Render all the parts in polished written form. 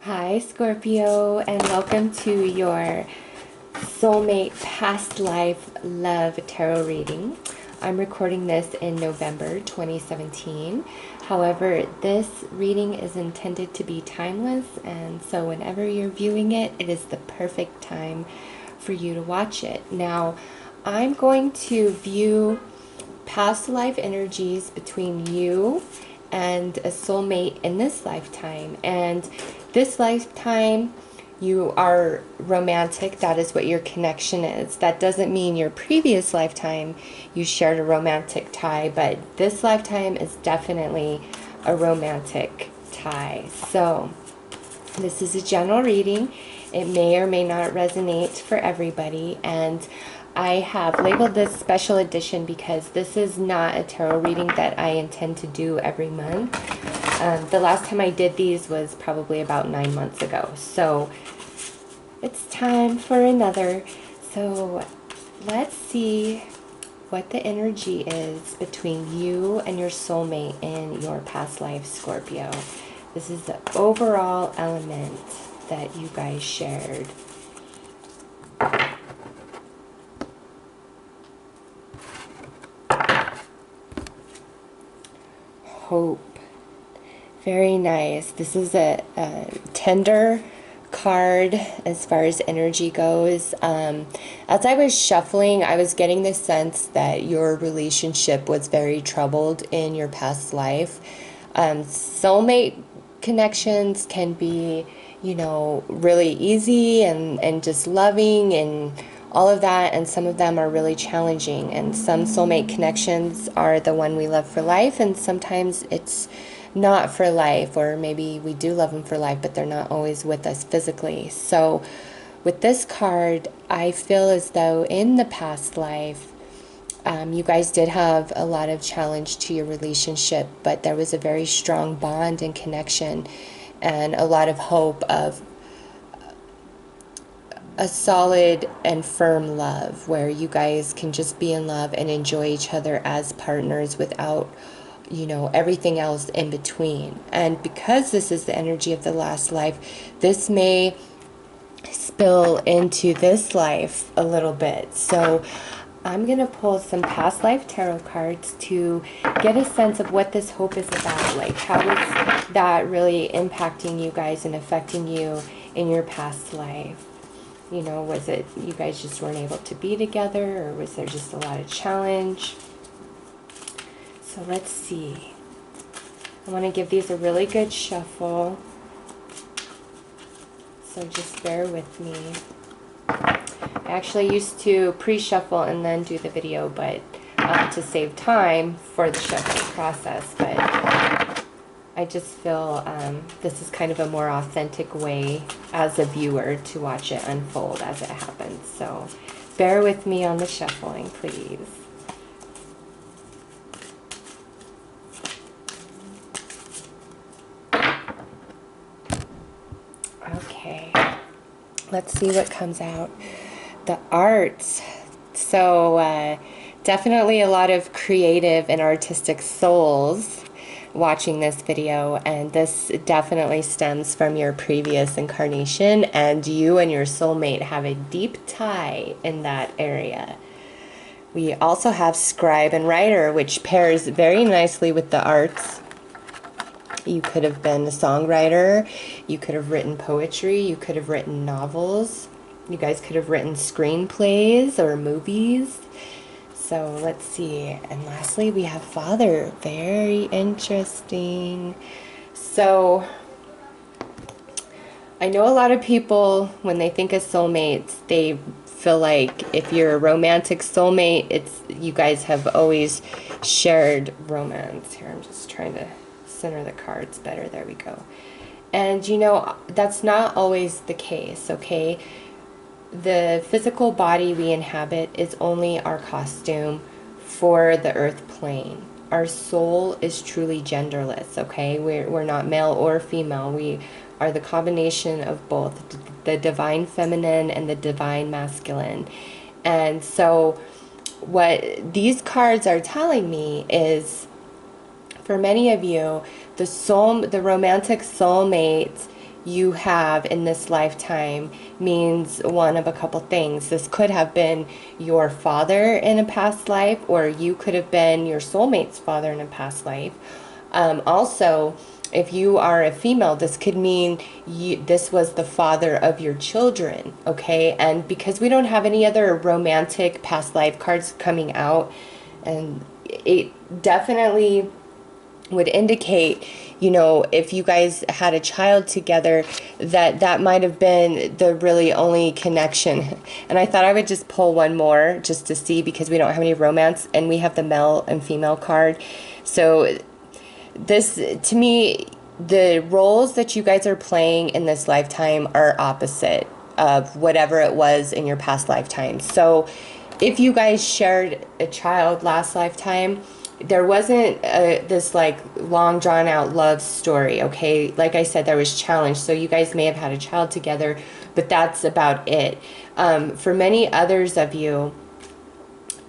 Hi, Scorpio, and welcome to your Soulmate Past Life Love Tarot reading. I'm recording this in November 2017. However, this reading is intended to be timeless, and so whenever you're viewing it, it is the perfect time for you to watch it. Now, I'm going to view past life energies between you and a soulmate in this lifetime. And this lifetime, you are romantic. That is what your connection is. That doesn't mean your previous lifetime you shared a romantic tie, but this lifetime is definitely a romantic tie. So this is a general reading. It may or may not resonate for everybody, and I have labeled this special edition because this is not a tarot reading that I intend to do every month. The last time I did these was probably about 9 months ago, so it's time for another. So let's see what the energy is between you and your soulmate in your past life, Scorpio. This is the overall element that you guys shared. Hope. Very nice. This is a tender card as far as energy goes. As I was shuffling, I was getting the sense that your relationship was very troubled in your past life. Soulmate connections can be, you know, really easy and just loving and all of that, and some of them are really challenging, and some soulmate connections are the one we love for life, and sometimes it's not for life, or maybe we do love them for life, but they're not always with us physically. So with this card, I feel as though in the past life, you guys did have a lot of challenge to your relationship, but there was a very strong bond and connection and a lot of hope of a solid and firm love where you guys can just be in love and enjoy each other as partners without, you know, everything else in between. And because this is the energy of the last life, this may spill into this life a little bit. So I'm going to pull some past life tarot cards to get a sense of what this hope is about. Like, how is that really impacting you guys and affecting you in your past life? You know, was it you guys just weren't able to be together, or was there just a lot of challenge? So let's see. I want to give these a really good shuffle. So just bear with me. I actually used to pre-shuffle and then do the video, but to save time for the shuffling process. But I just feel this is kind of a more authentic way as a viewer to watch it unfold as it happens. So bear with me on the shuffling, please. Okay, let's see what comes out. The arts. So definitely a lot of creative and artistic souls watching this video, and this definitely stems from your previous incarnation, and you and your soulmate have a deep tie in that area. We also have scribe and writer, which pairs very nicely with the arts. You could have been a songwriter, you could have written poetry, you could have written novels, you guys could have written screenplays or movies. So let's see. And lastly, we have father. Very interesting. So I know a lot of people, when they think of soulmates, they feel like if you're a romantic soulmate, it's you guys have always shared romance. Here, I'm just trying to center the cards better. There we go. And you know, that's not always the case, okay? The physical body we inhabit is only our costume for the earth plane. Our soul is truly genderless, okay? We're not male or female. We are the combination of both, the divine feminine and the divine masculine. And so what these cards are telling me is, for many of you, the romantic soulmate you have in this lifetime means one of a couple things. This could have been your father in a past life, or you could have been your soulmate's father in a past life. Also, if you are a female, this could mean this was the father of your children, okay? And because we don't have any other romantic past life cards coming out, and it definitely would indicate, you know, if you guys had a child together, that might have been the really only connection. And I thought I would just pull one more just to see, because we don't have any romance, and we have the male and female card. So this, to me, the roles that you guys are playing in this lifetime are opposite of whatever it was in your past lifetime. So if you guys shared a child last lifetime, there wasn't this like long drawn out love story, okay? Like I said, there was challenge. So you guys may have had a child together, but that's about it. For many others of you,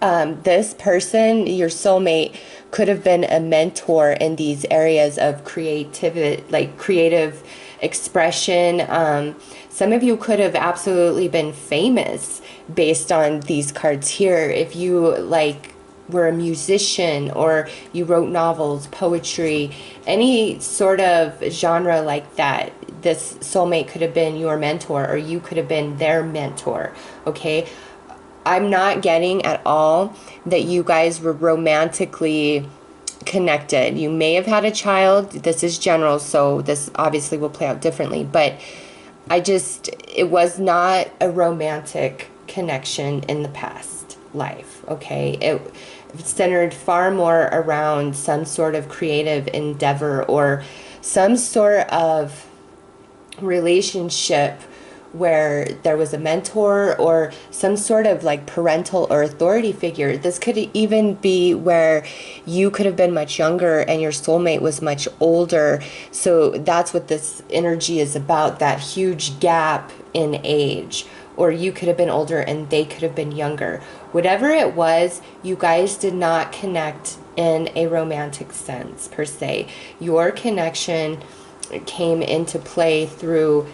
this person, your soulmate, could have been a mentor in these areas of creativity, like creative expression. Some of you could have absolutely been famous based on these cards here. If you like were a musician, or you wrote novels, poetry, any sort of genre like that, this soulmate could have been your mentor, or you could have been their mentor, okay? I'm not getting at all that you guys were romantically connected. You may have had a child. This is general, so this obviously will play out differently, but it was not a romantic connection in the past life, okay? It centered far more around some sort of creative endeavor, or some sort of relationship where there was a mentor, or some sort of like parental or authority figure. This could even be where you could have been much younger and your soulmate was much older. So that's what this energy is about, that huge gap in age. Or you could have been older and they could have been younger. Whatever it was, you guys did not connect in a romantic sense per se. Your connection came into play through,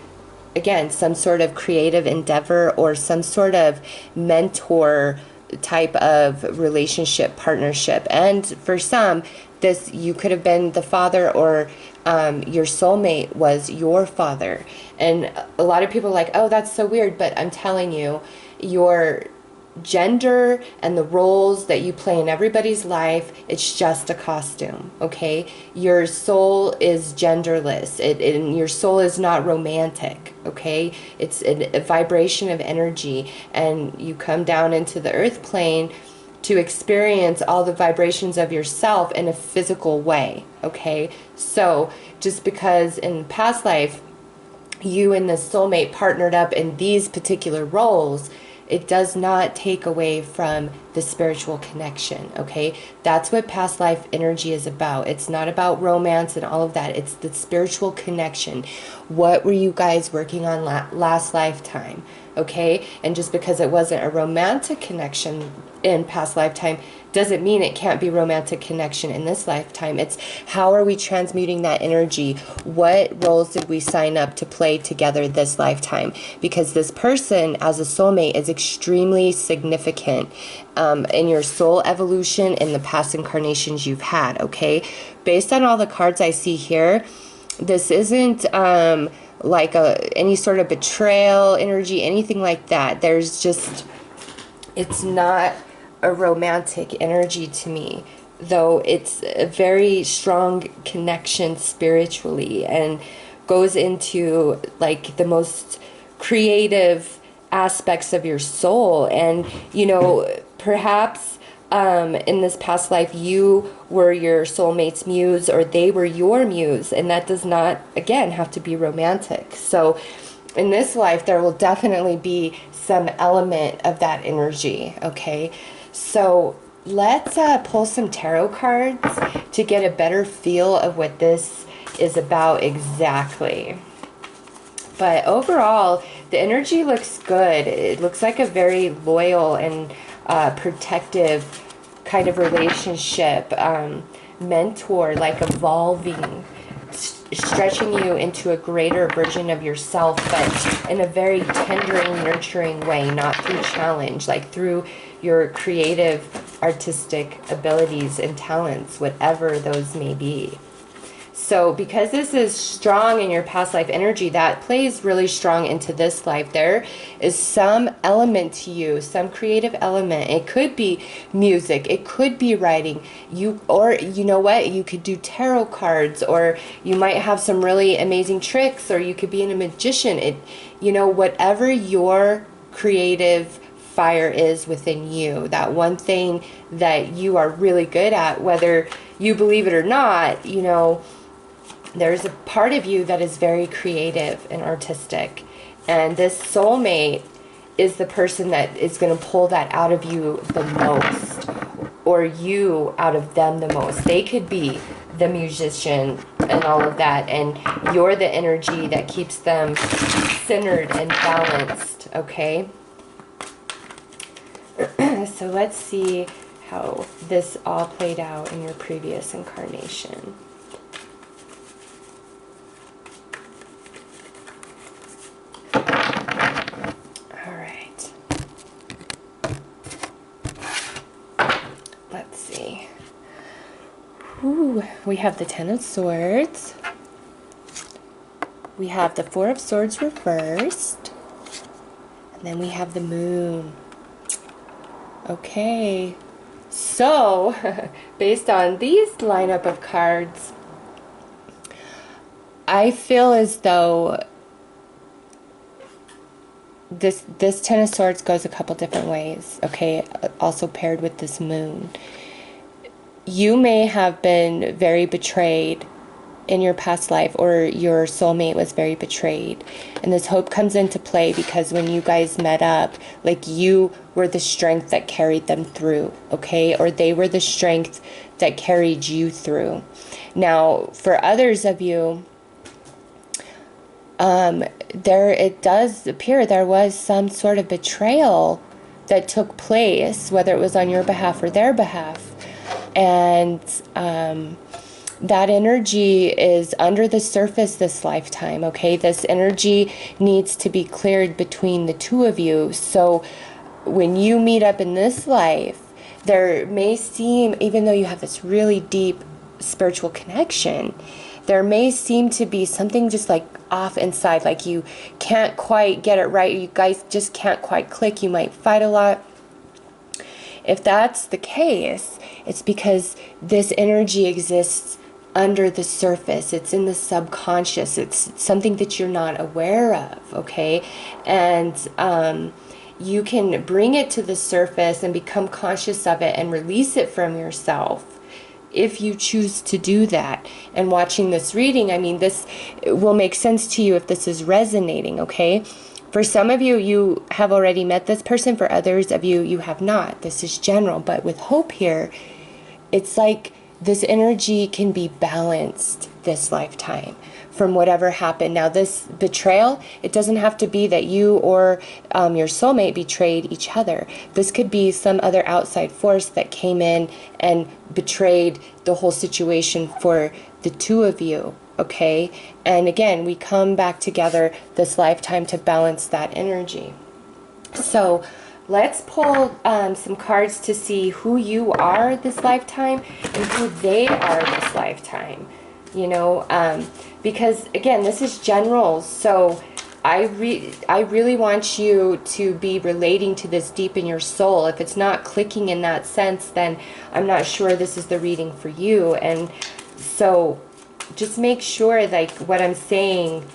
again, some sort of creative endeavor, or some sort of mentor type of relationship, partnership. And for some, you could have been the father, or your soulmate was your father. And a lot of people are like, oh, that's so weird. But I'm telling you, your gender and the roles that you play in everybody's life, it's just a costume, okay? Your soul is genderless, and your soul is not romantic, okay? It's a vibration of energy, and you come down into the earth plane to experience all the vibrations of yourself in a physical way, okay? So just because in past life you and the soulmate partnered up in these particular roles, it does not take away from the spiritual connection, okay? That's what past life energy is about. It's not about romance and all of that. It's the spiritual connection. What were you guys working on last lifetime, okay? And just because it wasn't a romantic connection in past lifetime doesn't mean it can't be romantic connection in this lifetime. It's how are we transmuting that energy? What roles did we sign up to play together this lifetime? Because this person as a soulmate is extremely significant in your soul evolution in the past incarnations you've had, okay? Based on all the cards I see here, this isn't like any sort of betrayal energy, anything like that. There's just, it's not a romantic energy to me, though it's a very strong connection spiritually and goes into like the most creative aspects of your soul. And you know, perhaps in this past life you were your soulmate's muse, or they were your muse, and that does not again have to be romantic. So in this life there will definitely be some element of that energy, okay? So let's pull some tarot cards to get a better feel of what this is about exactly. But overall, the energy looks good. It looks like a very loyal and protective kind of relationship, mentor, like evolving, stretching you into a greater version of yourself, but in a very tendering, nurturing way, not through challenge, like through your creative, artistic abilities and talents, whatever those may be. So because this is strong in your past life energy, that plays really strong into this life. There is some element to you, some creative element. It could be music, it could be writing, or you know what, you could do tarot cards, or you might have some really amazing tricks, or you could be a magician. You know, whatever your creative fire is within you, that one thing that you are really good at, whether you believe it or not, you know, there's a part of you that is very creative and artistic. And this soulmate is the person that is going to pull that out of you the most, or you out of them the most. They could be the musician and all of that, and you're the energy that keeps them centered and balanced, okay? So let's see how this all played out in your previous incarnation. Let's see. Ooh, we have the Ten of Swords. We have the Four of Swords reversed. And then we have the Moon. Okay. So, based on these lineup of cards, I feel as though this Ten of Swords goes a couple different ways, okay, also paired with this Moon. You may have been very betrayed in your past life, or your soulmate was very betrayed. And this hope comes into play because when you guys met up, like, you were the strength that carried them through, okay? Or they were the strength that carried you through. Now, for others of you, it does appear there was some sort of betrayal that took place, whether it was on your behalf or their behalf. And that energy is under the surface this lifetime, okay? This energy needs to be cleared between the two of you. So when you meet up in this life, there may seem, even though you have this really deep spiritual connection, there may seem to be something just like off inside, like you can't quite get it right. You guys just can't quite click. You might fight a lot. If that's the case, it's because this energy exists under the surface. It's in the subconscious. It's something that you're not aware of, okay? And you can bring it to the surface and become conscious of it and release it from yourself if you choose to do that. And watching this reading, I mean, this will make sense to you if this is resonating, okay? For some of you, you have already met this person. For others of you, you have not. This is general. But with hope here, it's like this energy can be balanced this lifetime from whatever happened. Now, this betrayal, it doesn't have to be that you or your soulmate betrayed each other. This could be some other outside force that came in and betrayed the whole situation for the two of you, okay? And again, we come back together this lifetime to balance that energy. So let's pull some cards to see who you are this lifetime and who they are this lifetime. You know, because again, this is general, so I really want you to be relating to this deep in your soul. If it's not clicking in that sense, then I'm not sure this is the reading for you. And so just make sure like what I'm saying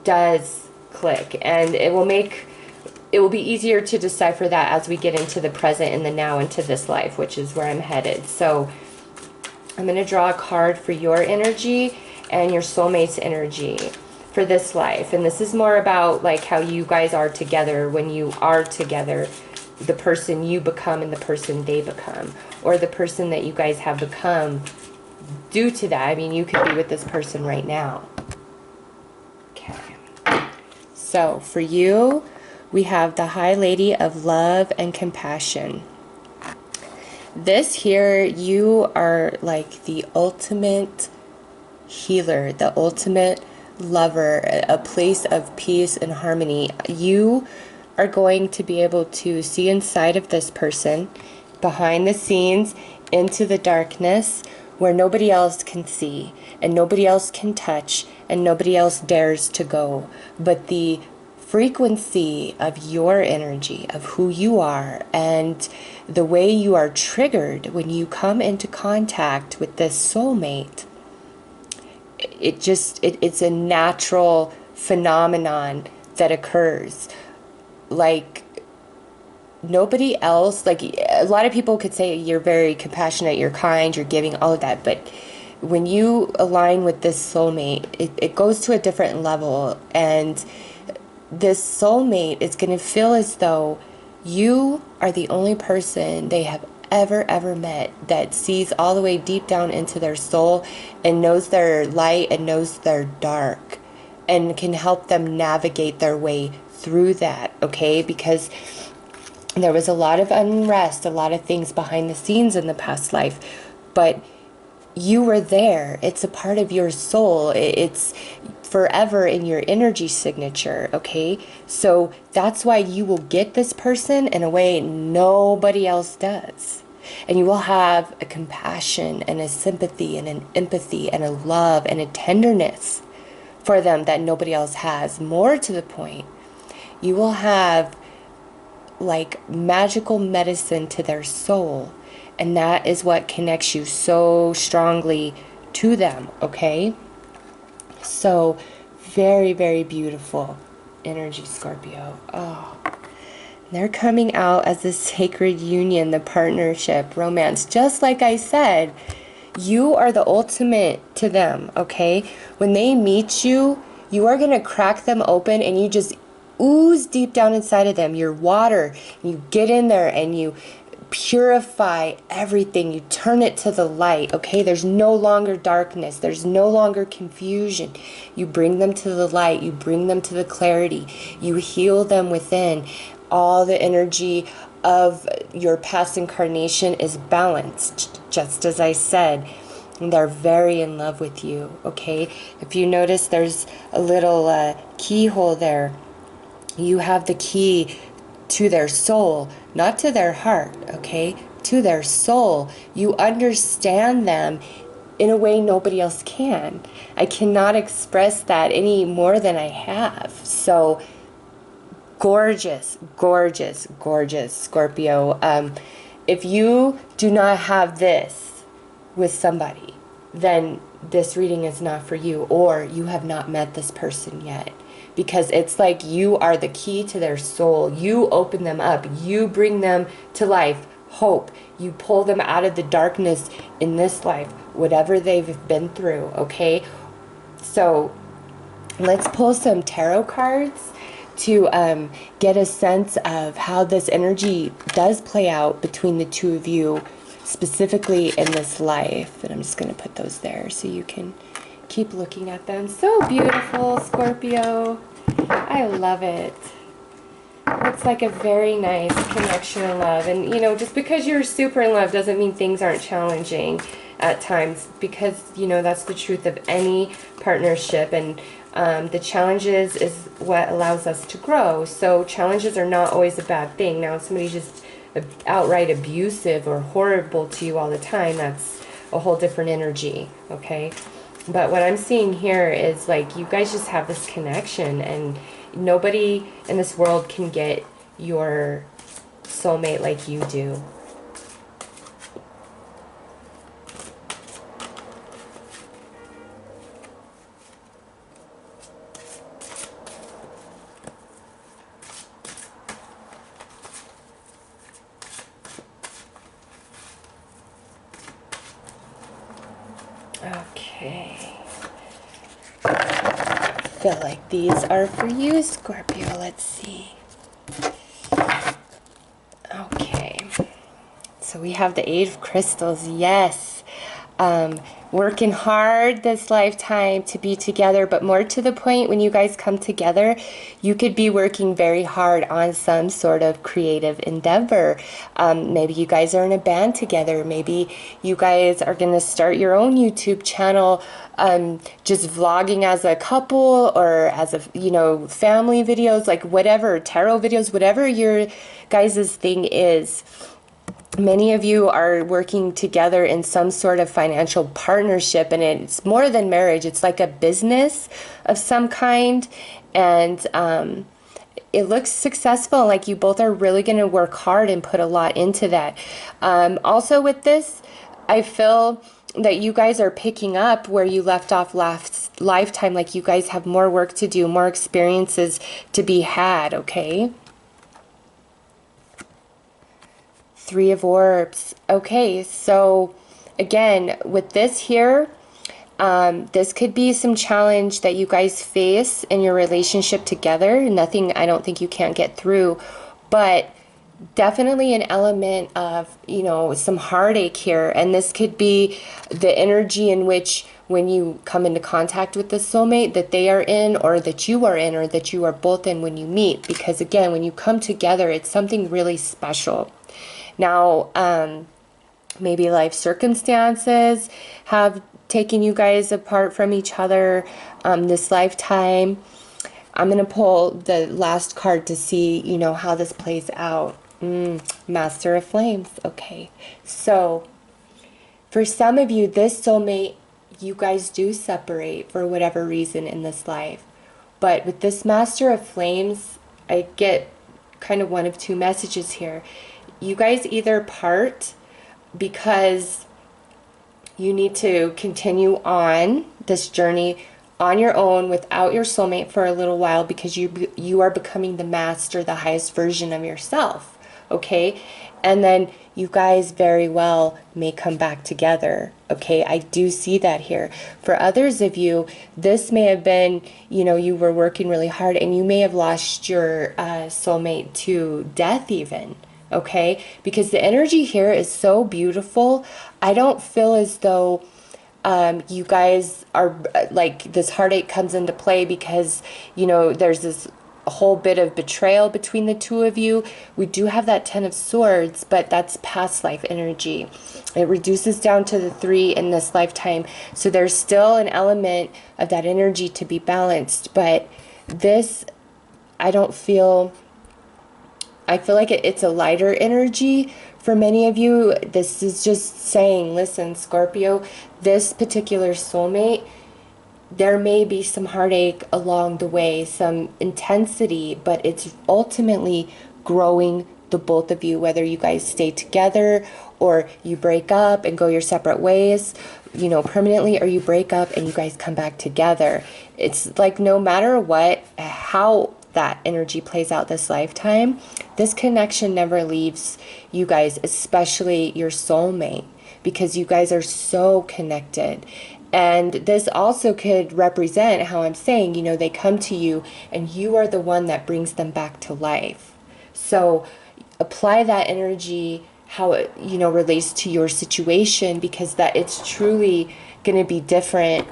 does click, and it will be easier to decipher that as we get into the present and the now, into this life, which is where I'm headed. So I'm going to draw a card for your energy and your soulmate's energy for this life. And this is more about like how you guys are together when you are together, the person you become and the person they become, or the person that you guys have become due to that. I mean, you could be with this person right now. Okay. So for you, we have the High Lady of Love and Compassion. This here, you are like the ultimate healer, the ultimate lover, a place of peace and harmony. You are going to be able to see inside of this person, behind the scenes, into the darkness, where nobody else can see, and nobody else can touch, and nobody else dares to go. But the frequency of your energy, of who you are, and the way you are triggered when you come into contact with this soulmate, it's a natural phenomenon that occurs. Like, nobody else, like, a lot of people could say you're very compassionate, you're kind, you're giving, all of that, but when you align with this soulmate, it goes to a different level, and this soulmate is going to feel as though you are the only person they have ever met that sees all the way deep down into their soul and knows their light and knows their dark and can help them navigate their way through that, okay? Because there was a lot of unrest, a lot of things behind the scenes in the past life, but you were there. It's a part of your soul. It's forever in your energy signature, okay? So that's why you will get this person in a way nobody else does. And you will have a compassion and a sympathy and an empathy and a love and a tenderness for them that nobody else has. More to the point, you will have like magical medicine to their soul. And that is what connects you so strongly to them, okay? So, very, very beautiful energy, Scorpio. Oh, they're coming out as the sacred union, the partnership, romance. Just like I said, you are the ultimate to them, okay? When they meet you, you are going to crack them open and you just ooze deep down inside of them. You're water. You get in there and you purify everything. You turn it to the light, okay? There's no longer darkness. There's no longer confusion. You bring them to the light. You bring them to the clarity. You heal them within. All the energy of your past incarnation is balanced, just as I said. And they're very in love with you, okay? If you notice, there's a little keyhole there. You have the key to their soul, not to their heart, okay? To their soul. You understand them in a way nobody else can. I cannot express that any more than I have. So, gorgeous, gorgeous, gorgeous, Scorpio. If you do not have this with somebody, then this reading is not for you, or you have not met this person yet. Because it's like you are the key to their soul. You open them up. You bring them to life, hope. You pull them out of the darkness in this life, whatever they've been through, okay? So let's pull some tarot cards to get a sense of how this energy does play out between the two of you, specifically in this life. And I'm just going to put those there so you can keep looking at them. So beautiful, Scorpio. I love it. Looks like a very nice connection and love. And, you know, just because you're super in love doesn't mean things aren't challenging at times, because, you know, that's the truth of any partnership. And the challenges is what allows us to grow. So challenges are not always a bad thing. Now, if somebody's just outright abusive or horrible to you all the time, that's a whole different energy, okay? But what I'm seeing here is like you guys just have this connection, and nobody in this world can get your soulmate like you do. Okay. I feel like these are for you, Scorpio. Let's see. Okay. So we have the Eight of Crystals. Yes. When working hard this lifetime to be together, but more to the point, when you guys come together, you could be working very hard on some sort of creative endeavor. Maybe you guys are in a band together. Maybe you guys are going to start your own YouTube channel, just vlogging as a couple, or as a, you know, family videos, like whatever, tarot videos, whatever your guys' thing is. Many of you are working together in some sort of financial partnership, and it's more than marriage. It's like a business of some kind, and it looks successful. Like you both are really going to work hard and put a lot into that. Also with this, I feel that you guys are picking up where you left off last lifetime. Like you guys have more work to do, more experiences to be had, okay? Three of Orbs. Okay, so again, with this here, this could be some challenge that you guys face in your relationship together. Nothing I don't think you can't get through, but definitely an element of, you know, some heartache here. And this could be the energy in which, when you come into contact with the soulmate, that they are in, or that you are in, or that you are both in when you meet. Because again, when you come together, it's something really special. Now, maybe life circumstances have taken you guys apart from each other this lifetime. I'm going to pull the last card to see, you know, how this plays out. Master of Flames. Okay. So, for some of you, this soulmate, you guys do separate for whatever reason in this life. But with this Master of Flames, I get kind of one of two messages here. You guys either part because you need to continue on this journey on your own without your soulmate for a little while, because you are becoming the master, the highest version of yourself, okay? And then you guys very well may come back together, okay? I do see that here. For others of you, this may have been, you know, you were working really hard and you may have lost your soulmate to death even, okay? Because the energy here is so beautiful. I don't feel as though you guys are like, this heartache comes into play because, you know, there's this whole bit of betrayal between the two of you. We do have that Ten of Swords, but that's past life energy. It reduces down to the 3 in this lifetime. So there's still an element of that energy to be balanced. But this, I feel like it's a lighter energy for many of you. This is just saying, listen, Scorpio, this particular soulmate, there may be some heartache along the way, some intensity, but it's ultimately growing the both of you, whether you guys stay together or you break up and go your separate ways, you know, permanently, or you break up and you guys come back together. It's like, no matter what, how that energy plays out this lifetime, this connection never leaves you guys, especially your soulmate, because you guys are so connected. And this also could represent how I'm saying, you know, they come to you and you are the one that brings them back to life. So apply that energy, how it, you know, relates to your situation, because that it's truly going to be different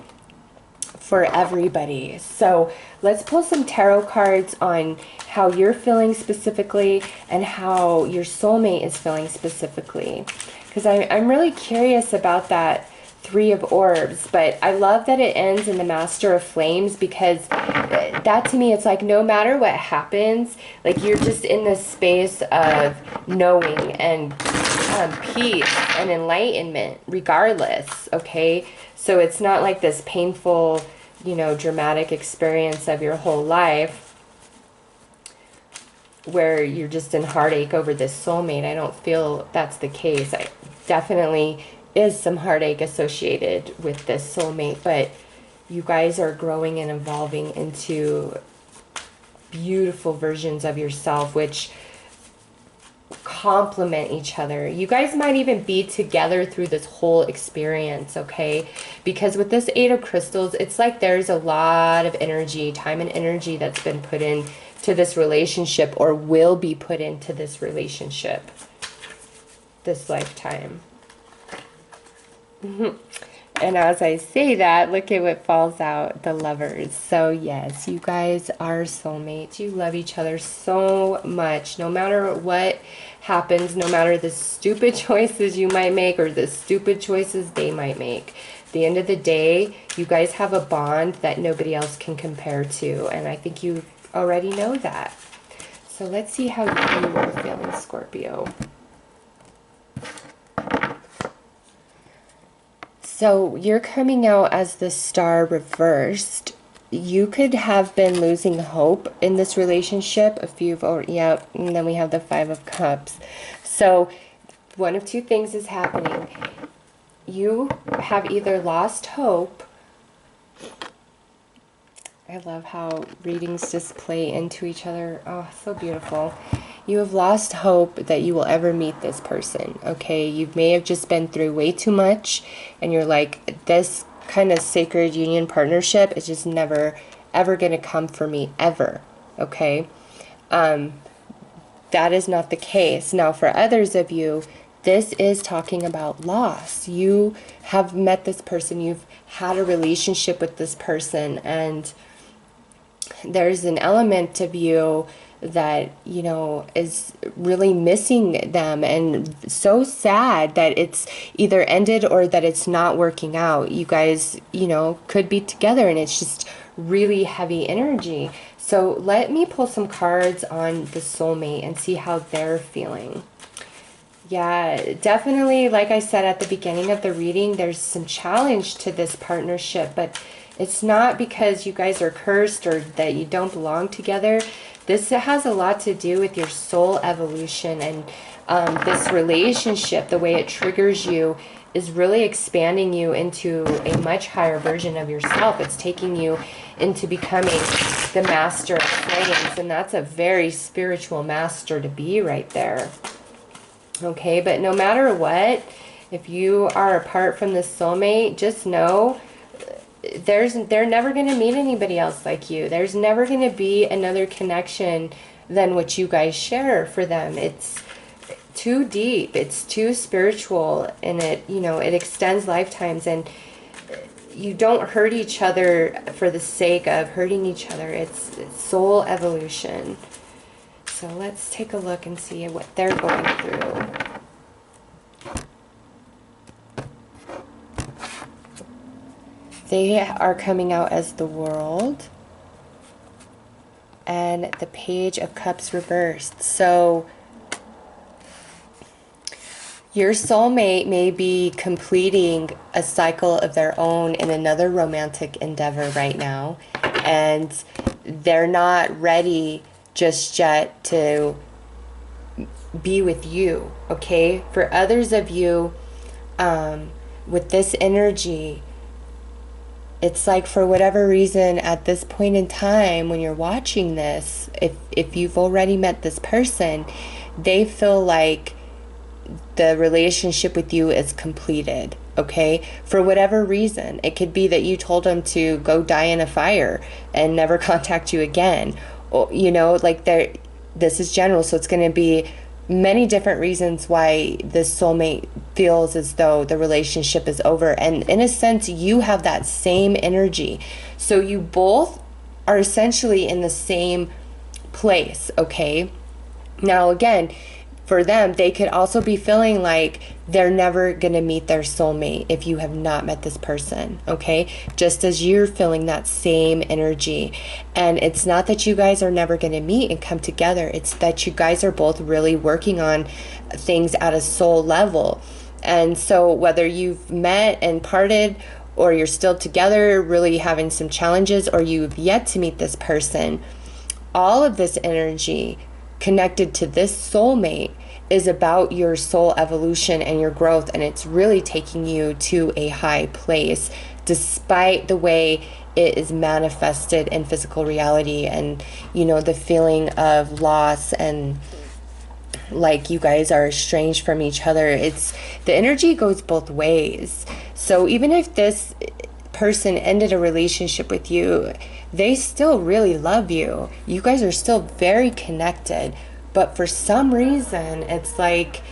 for everybody. So let's pull some tarot cards on how you're feeling specifically and how your soulmate is feeling specifically, because I'm really curious about that Three of Orbs. But I love that it ends in the Master of Flames, because that to me, it's like, no matter what happens, like, you're just in this space of knowing and peace and enlightenment regardless, okay? So it's not like this painful, you know, dramatic experience of your whole life where you're just in heartache over this soulmate. I don't feel that's the case. I definitely is some heartache associated with this soulmate, but you guys are growing and evolving into beautiful versions of yourself, which complement each other. You guys might even be together through this whole experience, okay? Because with this Eight of Crystals, it's like there's a lot of energy, time and energy that's been put in to this relationship, or will be put into this relationship this lifetime. And as I say that, look at what falls out, the Lovers. So yes, you guys are soulmates. You love each other so much. No matter what happens, no matter the stupid choices you might make or the stupid choices they might make, at the end of the day, you guys have a bond that nobody else can compare to. And I think you already know that. So let's see how you are feeling, Scorpio. So you're coming out as the Star reversed. You could have been losing hope in this relationship. If you've already, yeah, and then we have the Five of Cups. So one of two things is happening. You have either lost hope. I love how readings just play into each other. Oh, so beautiful. You have lost hope that you will ever meet this person, okay? You may have just been through way too much, and you're like, this kind of sacred union partnership is just never, ever going to come for me, ever, okay? That is not the case. Now, for others of you, this is talking about loss. You have met this person, you've had a relationship with this person, and there's an element of you that, you know, is really missing them and so sad that it's either ended or that it's not working out. You guys, you know, could be together and it's just really heavy energy. So let me pull some cards on the soulmate and see how they're feeling. Yeah, definitely, like I said at the beginning of the reading, there's some challenge to this partnership, but it's not because you guys are cursed or that you don't belong together. This has a lot to do with your soul evolution, and this relationship, the way it triggers you, is really expanding you into a much higher version of yourself. It's taking you into becoming the master of flames, and that's a very spiritual master to be right there. Okay, but no matter what, if you are apart from this soulmate, just know they're never going to meet anybody else like you. There's never going to be another connection than what you guys share for them. It's too deep, it's too spiritual, and it, you know, it extends lifetimes, and you don't hurt each other for the sake of hurting each other. It's soul evolution. So let's take a look and see what they're going through. They are coming out as the World and the Page of Cups reversed. So your soulmate may be completing a cycle of their own in another romantic endeavor right now, and they're not ready just yet to be with you, okay? For others of you, with this energy, it's like for whatever reason at this point in time when you're watching this, if you've already met this person, they feel like the relationship with you is completed, okay? For whatever reason. It could be that you told them to go die in a fire and never contact you again. Or, you know, like this is general, so it's going to be many different reasons why this soulmate feels as though the relationship is over. And in a sense, you have that same energy. So you both are essentially in the same place, okay? Now, again, for them, they could also be feeling like they're never going to meet their soulmate if you have not met this person, okay? Just as you're feeling that same energy. And it's not that you guys are never going to meet and come together. It's that you guys are both really working on things at a soul level. And so whether you've met and parted, or you're still together, really having some challenges, or you've yet to meet this person, all of this energy connected to this soulmate is about your soul evolution and your growth, and it's really taking you to a high place despite the way it is manifested in physical reality, and you know, the feeling of loss and like you guys are estranged from each other. It's the energy goes both ways. So even if this person ended a relationship with you, they still really love you. You guys are still very connected, but for some reason it's like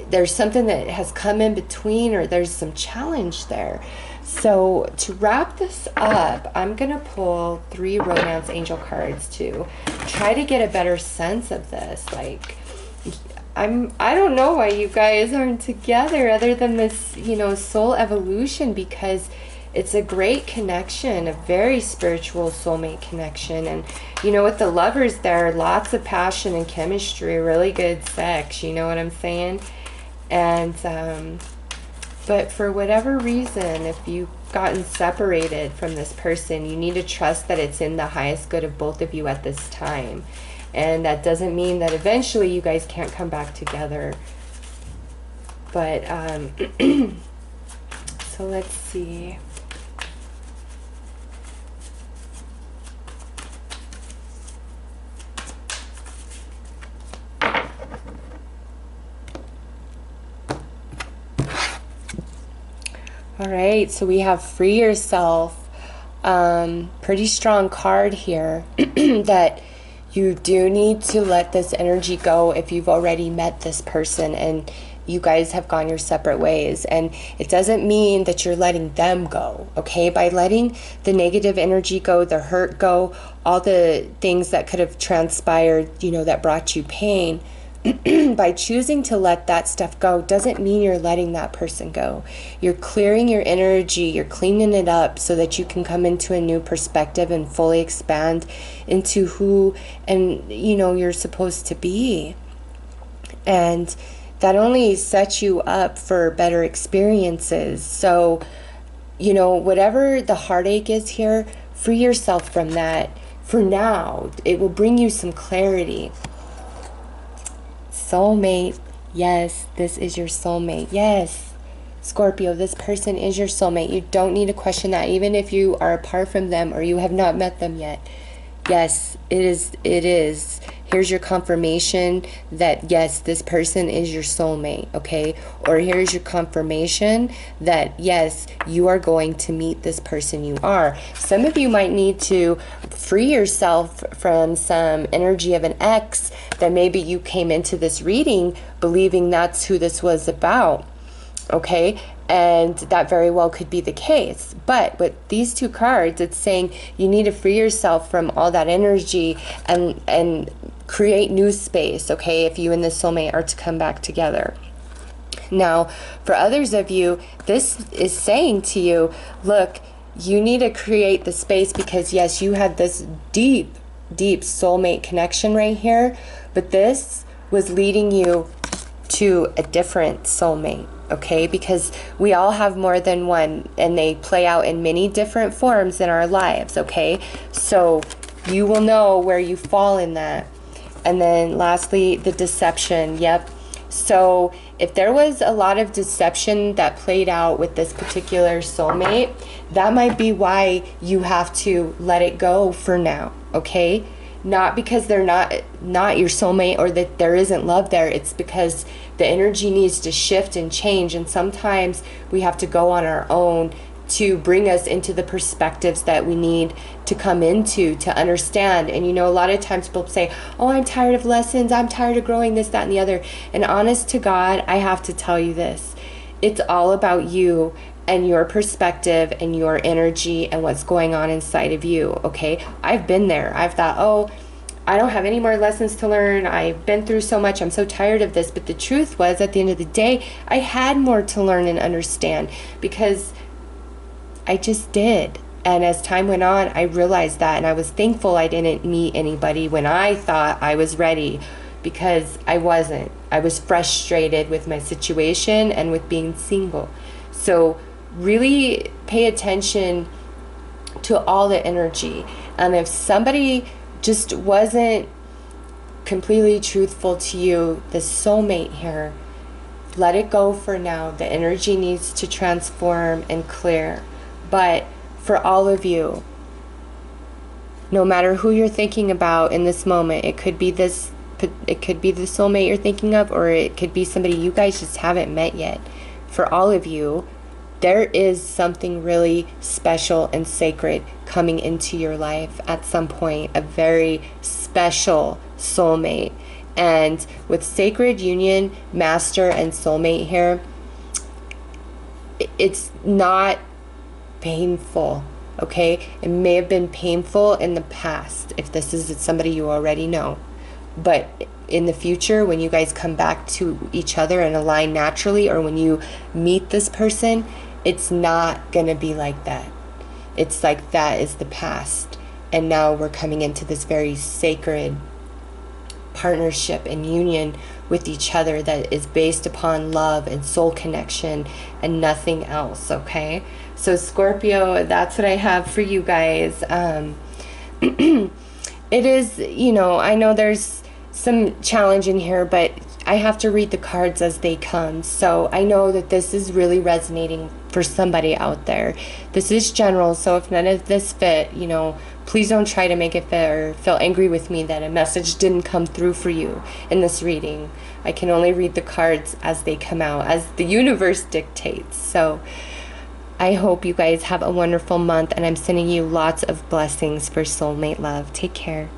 there's something that has come in between, or there's some challenge there. So to wrap this up, I'm going to pull 3 romance angel cards to try to get a better sense of this. Like, I don't know why you guys aren't together other than this, you know, soul evolution, because it's a great connection, a very spiritual soulmate connection. And, you know, with the lovers there, lots of passion and chemistry, really good sex, you know what I'm saying? And, but for whatever reason, if you've gotten separated from this person, you need to trust that it's in the highest good of both of you at this time. And that doesn't mean that eventually you guys can't come back together. But, so let's see. All right, so we have free yourself. Pretty strong card here that you do need to let this energy go if you've already met this person and you guys have gone your separate ways. And it doesn't mean that you're letting them go, okay? By letting the negative energy go, the hurt go, all the things that could have transpired, you know, that brought you pain, by choosing to let that stuff go doesn't mean you're letting that person go. You're clearing your energy, you're cleaning it up so that you can come into a new perspective and fully expand into who and you know you're supposed to be. And that only sets you up for better experiences. So, you know, whatever the heartache is here, free yourself from that. For now, it will bring you some clarity. Soulmate, yes, this is your soulmate. Yes, Scorpio, this person is your soulmate. You don't need to question that, even if you are apart from them or you have not met them yet. Yes, it is. Here's your confirmation that, yes, this person is your soulmate, okay? Or here's your confirmation that, yes, you are going to meet this person you are. Some of you might need to free yourself from some energy of an ex that maybe you came into this reading believing that's who this was about, okay? And that very well could be the case. But with these 2 cards, it's saying you need to free yourself from all that energy and create new space, okay, if you and this soulmate are to come back together. Now, for others of you, this is saying to you, look, you need to create the space because, yes, you had this deep, deep soulmate connection right here, but this was leading you to a different soulmate. Okay, because we all have more than one and they play out in many different forms in our lives, okay? So you will know where you fall in that. And then lastly, the deception. Yep. So if there was a lot of deception that played out with this particular soulmate, that might be why you have to let it go for now, okay? Not because they're not your soulmate or that there isn't love there. It's because the energy needs to shift and change. And sometimes we have to go on our own to bring us into the perspectives that we need to come into to understand. And you know, a lot of times people say, oh, I'm tired of lessons. I'm tired of growing this, that, and the other. And honest to God, I have to tell you this. It's all about you and your perspective and your energy and what's going on inside of you, okay? I've been there. I've thought, oh, I don't have any more lessons to learn. I've been through so much. I'm so tired of this. But the truth was, at the end of the day, I had more to learn and understand because I just did. And as time went on, I realized that. And I was thankful I didn't meet anybody when I thought I was ready, because I wasn't. I was frustrated with my situation and with being single. So really pay attention to all the energy. And if somebody just wasn't completely truthful to you, the soulmate here, let it go for now. The energy needs to transform and clear. But for all of you, no matter who you're thinking about in this moment, it could be the soulmate you're thinking of, or it could be somebody you guys just haven't met yet. For all of you, there is something really special and sacred coming into your life at some point, a very special soulmate. And with sacred union, master and soulmate here, it's not painful. Okay, it may have been painful in the past if this is somebody you already know, but in the future, when you guys come back to each other and align naturally, or when you meet this person, it's not gonna be like that. It's like that is the past, and now we're coming into this very sacred partnership and union with each other that is based upon love and soul connection and nothing else. Okay, so Scorpio, that's what I have for you guys. It is, you know, I know there's some challenge in here, but I have to read the cards as they come. So I know that this is really resonating for somebody out there. This is general, so if none of this fit, you know, please don't try to make it fit or feel angry with me that a message didn't come through for you in this reading. I can only read the cards as they come out, as the universe dictates. So I hope you guys have a wonderful month, and I'm sending you lots of blessings for soulmate love. Take care.